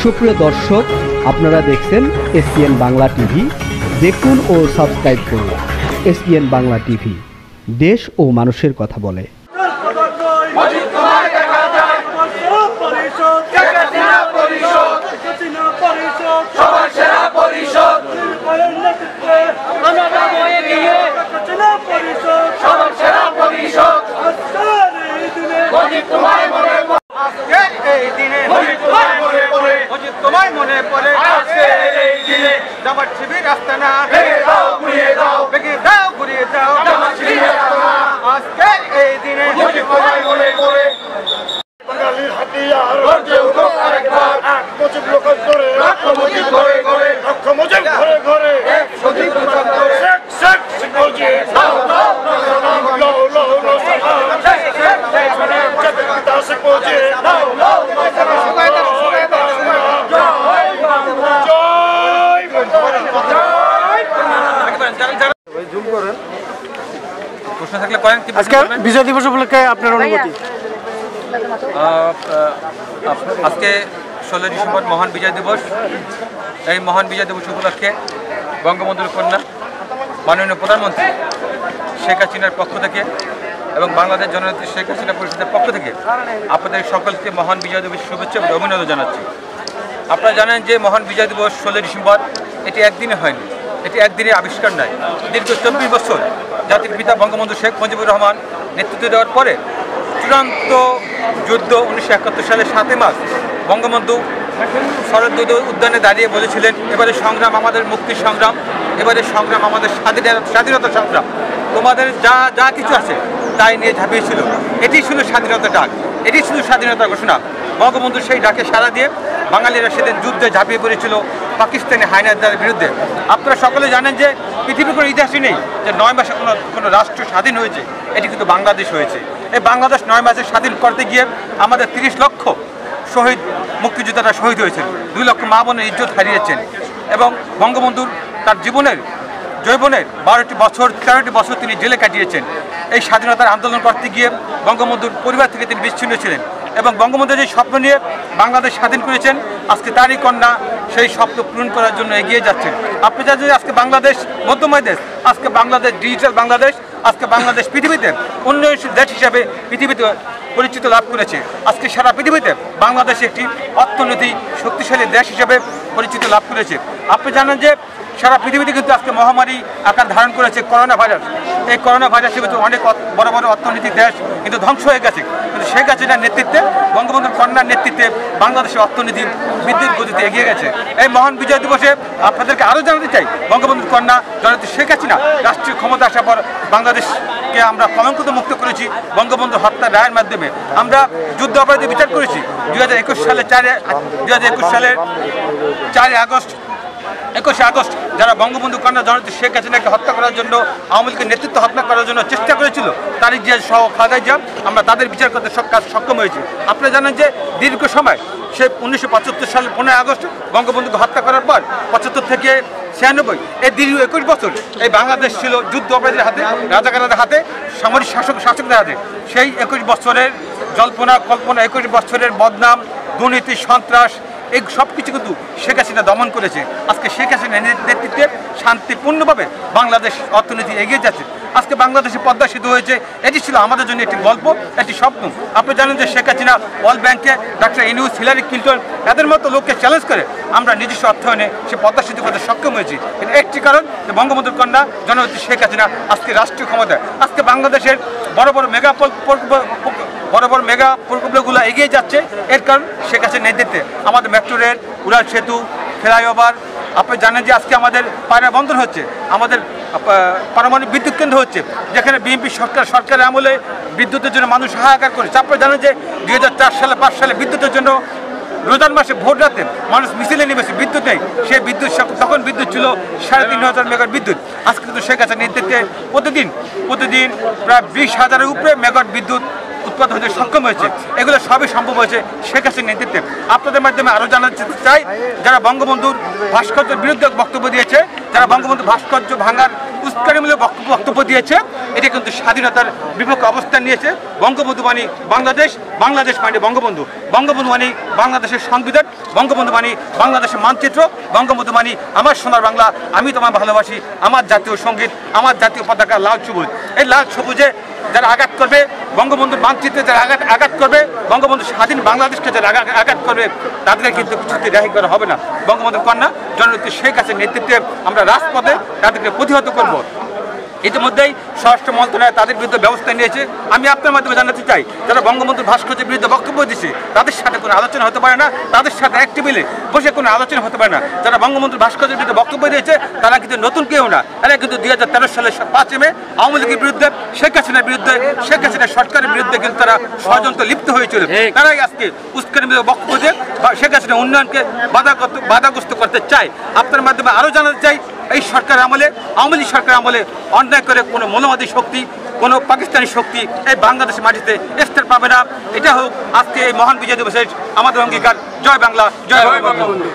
সুপ্রিয় দর্শক, আপনারা দেখছেন এসপিএন বাংলা টিভি। দেখুন ও সাবস্ক্রাইব করুন এসপিএন বাংলা টিভি, দেশ ও মানুষের কথা বলে। বিজয় দিবস উপলক্ষে আপনার অনুভূতি? আজকে 16 ডিসেম্বর মহান বিজয় দিবস। এই মহান বিজয় দিবস উপলক্ষে বঙ্গবন্ধুর কন্যা মাননীয় প্রধানমন্ত্রী শেখ হাসিনার পক্ষ থেকে এবং বাংলাদেশ জননেত্রী শেখ হাসিনা পরিষদের পক্ষ থেকে আপনাদের সকলকে মহান বিজয় দিবস শুভেচ্ছা এবং অভিনন্দন জানাচ্ছি। আপনারা জানেন যে মহান বিজয় দিবস 16 ডিসেম্বর এটি একদিনে হয়নি, এটি একদিনে আবিষ্কার নয়। দীর্ঘ 24 বছর জাতির পিতা বঙ্গবন্ধু শেখ মুজিবুর রহমান নেতৃত্ব দেওয়ার পরে চূড়ান্ত যুদ্ধ 1971 সালের 7 মার্চ বঙ্গবন্ধু শরৎ উদ্যানে দাঁড়িয়ে বলেছিলেন, এবারে সংগ্রাম আমাদের মুক্তির সংগ্রাম, এবারে সংগ্রাম আমাদের স্বাধীনতা সংগ্রাম। তোমাদের যা যা কিছু আছে তাই নিয়ে ঝাঁপিয়েছিল। এটি ছিল স্বাধীনতার ডাক, এটি ছিল স্বাধীনতার ঘোষণা। বঙ্গবন্ধু সেই ডাকে সাড়া দিয়ে বাঙালিরা সেদিন যুদ্ধে ঝাঁপিয়ে পড়েছিল পাকিস্তানি হায়নাদারের বিরুদ্ধে। আপনারা সকলে জানেন যে পৃথিবীর কোনো ইতিহাসই নেই যে 9 মাসে কোনো রাষ্ট্র স্বাধীন হয়েছে, এটি কিন্তু বাংলাদেশ হয়েছে। এই বাংলাদেশ 9 মাসে স্বাধীন করতে গিয়ে আমাদের 30 লক্ষ শহীদ মুক্তিযোদ্ধারা শহীদ হয়েছেন, 2 লক্ষ মা বোনের ইজ্জত হারিয়েছেন। এবং বঙ্গবন্ধুর তার জীবনের যৌবনের 12টি বছর 13টি বছর তিনি জেলে কাটিয়েছেন। এই স্বাধীনতার আন্দোলন করতে গিয়ে বঙ্গবন্ধুর পরিবার থেকে তিনি বিচ্ছিন্ন ছিলেন এবং বঙ্গবন্ধু যে স্বপ্ন নিয়ে বাংলাদেশ স্বাধীন করেছেন, আজকে তারই কন্যা সেই স্বপ্ন পূরণ করার জন্য এগিয়ে যাচ্ছেন। আপনি জানেন যে আজকে বাংলাদেশ মধ্যময় দেশ, আজকে বাংলাদেশ ডিজিটাল বাংলাদেশ, আজকে বাংলাদেশ পৃথিবীতে উন্নয়নশীল দেশ হিসাবে পৃথিবীতে পরিচিত লাভ করেছে। আজকে সারা পৃথিবীতে বাংলাদেশ একটি অর্থনীতি শক্তিশালী দেশ হিসাবে পরিচিত লাভ করেছে। আপনি জানেন যে সারা পৃথিবীতে কিন্তু আজকে মহামারী আকার ধারণ করেছে করোনা ভাইরাস। এই করোনা ভাইরাসের ভিতরে অনেক বড় বড় অর্থনীতির দেশ কিন্তু ধ্বংস হয়ে গেছে, কিন্তু শেখ হাসিনার নেতৃত্বে বঙ্গবন্ধুর কন্যার নেতৃত্বে বাংলাদেশের অর্থনীতি বিদ্যুৎ গতিতে এগিয়ে গেছে। এই মহান বিজয় দিবসে আপনাদেরকে আরও জানাতে চাই, বঙ্গবন্ধুর কন্যা জননেত্রী শেখ হাসিনা রাষ্ট্রীয় ক্ষমতা আসার পর বাংলাদেশকে আমরা কলঙ্কিত মুক্ত করেছি বঙ্গবন্ধু হত্যার রায়ের মাধ্যমে। আমরা যুদ্ধ অপরাধী বিচার করেছি 2021 সালের 4 আগস্ট 21 আগস্ট যারা বঙ্গবন্ধু কন্যা জননেত্রী শেখ হাসিনাকে হত্যা করার জন্য আওয়ামী লীগের নেতৃত্ব হত্যা করার জন্য চেষ্টা করেছিল, তারিক জিয়া সহ খালেদা জিয়া, আমরা তাদের বিচার করতে সক্ষম হয়েছি। আপনারা জানেন যে দীর্ঘ সময় সে 1975 সালের 15 আগস্ট বঙ্গবন্ধুকে হত্যা করার পর 75 থেকে 96 এই দীর্ঘ 21 বছর এই বাংলাদেশ ছিল যুদ্ধ অপরাধীদের হাতে, রাজাকারদের হাতে, সামরিক শাসকদের হাতে। সেই 21 বছরের জল্পনা কল্পনা, 21 বছরের বদনাম, দুর্নীতি, সন্ত্রাস, এই সব কিছু কিন্তু শেখ হাসিনা দমন করেছে। আজকে শেখ হাসিনার নেতৃত্বে শান্তিপূর্ণভাবে বাংলাদেশ অর্থনীতি এগিয়ে যাচ্ছে। আজকে বাংলাদেশে পদ্মা সেতু হয়েছে, এটি ছিল আমাদের জন্য একটি গল্প, একটি স্বপ্ন। আপনি জানেন যে শেখ হাসিনা ওয়ার্ল্ড ব্যাংকে ডক্টর ইউনূস, হিলারি ক্লিন্টন এদের মতো লোককে চ্যালেঞ্জ করে আমরা নিজস্ব অর্থায়নে সে পদ্মা সেতু করতে সক্ষম হয়েছি। এর একটি কারণ যে বঙ্গবন্ধুর কন্যা জননেত্রী শেখ হাসিনা আজকে রাষ্ট্রীয় ক্ষমতায়। আজকে বাংলাদেশের বড় বড় মেগা প্রকল্পগুলো এগিয়ে যাচ্ছে, এর কারণ শেখ হাসিনার নেতৃত্বে। আমাদের মেট্রো রেল, উড়াল সেতু, ফ্লাইওভার, আপনি জানেন যে আজকে আমাদের পায়রা বন্দর হচ্ছে, আমাদের পারমাণবিক বিদ্যুৎ কেন্দ্র হচ্ছে, যেখানে বিএনপি সরকারের আমলে বিদ্যুতের জন্য মানুষ হাহাকার করেছে। আপনারা জানেন যে 2004 সালে 5 সালে বিদ্যুতের জন্য রোজার মাসে ভোর রাতে মানুষ মিছিলে নেমেছে, বিদ্যুৎ নেই। সেই বিদ্যুৎ তখন বিদ্যুৎ ছিল 3500 মেগাওয়াট বিদ্যুৎ। আজকে কিন্তু শেখ হাসিনার নেতৃত্বে প্রতিদিন প্রায় 20,000-এর উপরে মেগাওয়াট বিদ্যুৎ ঐক্যবদ্ধ হতে সক্ষম হয়েছে। এগুলো সবই সম্ভব হয়েছে শেখ হাসিনার নেতৃত্বে। আপনাদের মাধ্যমে আরও জানাতে চাই, যারা বঙ্গবন্ধুর ভাস্কর্যের বিরুদ্ধে বক্তব্য দিয়েছে, যারা বঙ্গবন্ধুর ভাস্কর্য ভাঙার উস্কানিমূলক বক্তব্য দিয়েছে, এটা কিন্তু স্বাধীনতার বিপক্ষে অবস্থান নিয়েছে। বঙ্গবন্ধু মানে বাংলাদেশ, বাংলাদেশ মানে বঙ্গবন্ধু, বঙ্গবন্ধু মানে বাংলাদেশের সংবিধান, বঙ্গবন্ধু মানে বাংলাদেশের মানচিত্র, বঙ্গবন্ধু মানে আমার সোনার বাংলা, আমি তোমায় ভালোবাসি, আমার জাতীয় সঙ্গীত, আমার জাতীয় পতাকা লাল সবুজ। এই লাল সবুজে যারা আঘাত করবে, বঙ্গবন্ধুর মানচিত্রে যারা আঘাত করবে, বঙ্গবন্ধু স্বাধীন বাংলাদেশকে যারা আঘাত করবে, তাদেরকে কিন্তু কিছুতে রেহাই করা হবে না। বঙ্গবন্ধুর কন্যা জননেত্রী শেখ হাসিনার নেতৃত্বে আমরা রাজপথে তাদেরকে প্রতিহত করব। ইতিমধ্যেই স্বরাষ্ট্র মন্ত্রণালয় তাদের বিরুদ্ধে ব্যবস্থা নিয়েছে। আমি আপনার মাধ্যমে জানাতে চাই, যারা বঙ্গবন্ধুর ভাস্কর্যের বিরুদ্ধে বক্তব্য দিচ্ছে, তাদের সাথে কোনো আলোচনা হতে পারে না, তাদের সাথে এক টেবিলে বসে কোনো আলোচনা হতে পারে না। যারা বঙ্গবন্ধুর ভাস্কর্যের বিরুদ্ধে বক্তব্য দিয়েছে, তারা কিন্তু নতুন কেউ না, এরা কিন্তু 2013 সালের 5 মে আওয়ামী লীগের বিরুদ্ধে, শেখ হাসিনার বিরুদ্ধে, শেখ হাসিনার সরকারের বিরুদ্ধে কিন্তু তারা ষড়যন্ত্র লিপ্ত হয়েছিল। তারাই আজকে উস্কানিমূলক বক্তব্য দিয়ে শেখ হাসিনার উন্নয়নকে বাধাগ্রস্ত করতে চায়। আপনার মাধ্যমে আরও জানাতে চাই, এই সরকার আমলে, আওয়ামী লীগ সরকার আমলে অন্যায় করে কোনো মনোবাদী শক্তি, কোনো পাকিস্তানি শক্তি এই বাংলাদেশের মাটিতে স্থির পাবে না। এটা হোক আজকে এই মহান বিজয় দিবসের আমাদের অঙ্গীকার। জয় বাংলা, জয় বঙ্গবন্ধু।